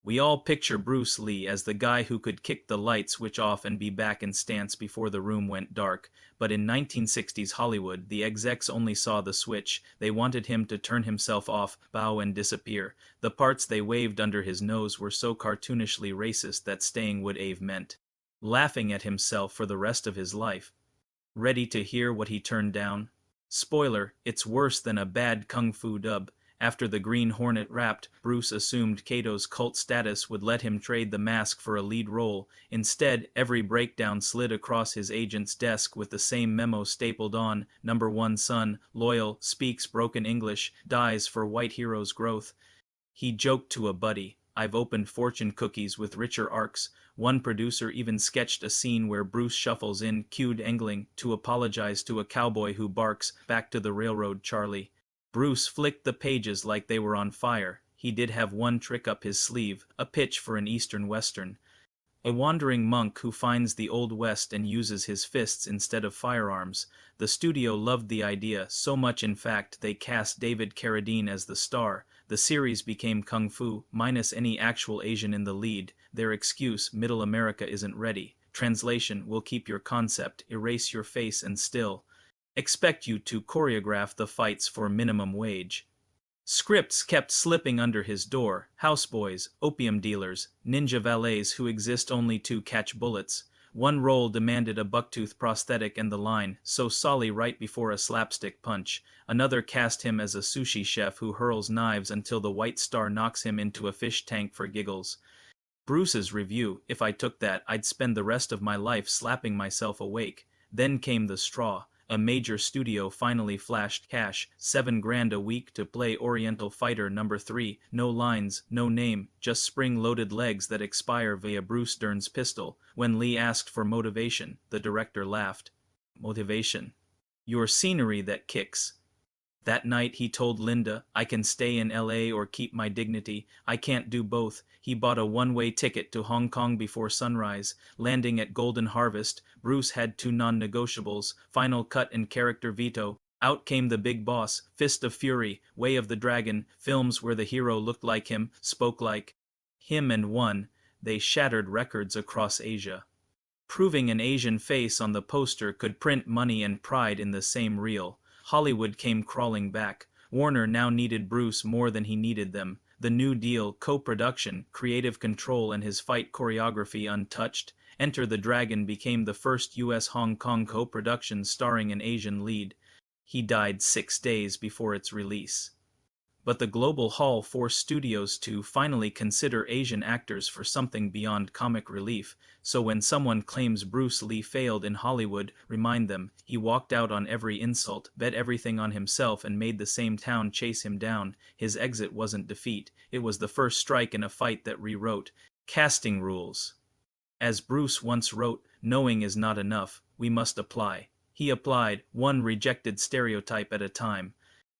We all picture Bruce Lee as the guy who could kick the light switch off and be back in stance before the room went dark, but in 1960s Hollywood, the execs only saw the switch. They wanted him to turn himself off, bow and disappear. The parts they waved under his nose were so cartoonishly racist that staying would have meant laughing at himself for the rest of his life. Ready to hear what he turned down? Spoiler, it's worse than a bad kung fu dub. After the Green Hornet wrapped, Bruce assumed Kato's cult status would let him trade the mask for a lead role. Instead, every breakdown slid across his agent's desk with the same memo stapled on: Number 1 son, loyal, speaks broken English, dies for white hero's growth. He joked to a buddy, "I've opened fortune cookies with richer arcs." One producer even sketched a scene where Bruce shuffles in, cued angling, to apologize to a cowboy who barks, "Back to the railroad, Charlie." Bruce flicked the pages like they were on fire. He did have one trick up his sleeve, a pitch for an Eastern Western. A wandering monk who finds the Old West and uses his fists instead of firearms. The studio loved the idea, so much in fact they cast David Carradine as the star. The series became Kung Fu, minus any actual Asian in the lead. Their excuse, Middle America isn't ready. Translation, we'll keep your concept, erase your face and still expect you to choreograph the fights for minimum wage. Scripts kept slipping under his door: houseboys, opium dealers, ninja valets who exist only to catch bullets. One role demanded a bucktooth prosthetic and the line, "So Solly," right before a slapstick punch. Another cast him as a sushi chef who hurls knives until the white star knocks him into a fish tank for giggles. Bruce's review: "If I took that, I'd spend the rest of my life slapping myself awake." Then came the straw. A major studio finally flashed cash, $7,000 a week to play Oriental Fighter number 3, no lines, no name, just spring-loaded legs that expire via Bruce Dern's pistol. When Lee asked for motivation, the director laughed. "Motivation? Your scenery that kicks." That night he told Linda, "I can stay in LA or keep my dignity. I can't do both." He bought a one-way ticket to Hong Kong before sunrise. Landing at Golden Harvest, Bruce had two non-negotiables: final cut and character veto. Out came the big boss: Fist of Fury, Way of the Dragon, films where the hero looked like him, spoke like him and won. They shattered records across Asia. Proving an Asian face on the poster could print money and pride in the same reel. Hollywood came crawling back. Warner now needed Bruce more than he needed them. The New Deal, co-production, creative control and his fight choreography untouched. Enter the Dragon became the first U.S. Hong Kong co-production starring an Asian lead. He died 6 days before its release. But the global haul forced studios to finally consider Asian actors for something beyond comic relief. So when someone claims Bruce Lee failed in Hollywood, remind them, he walked out on every insult, bet everything on himself and made the same town chase him down. His exit wasn't defeat, it was the first strike in a fight that rewrote casting rules. As Bruce once wrote, "Knowing is not enough, we must apply." He applied, one rejected stereotype at a time.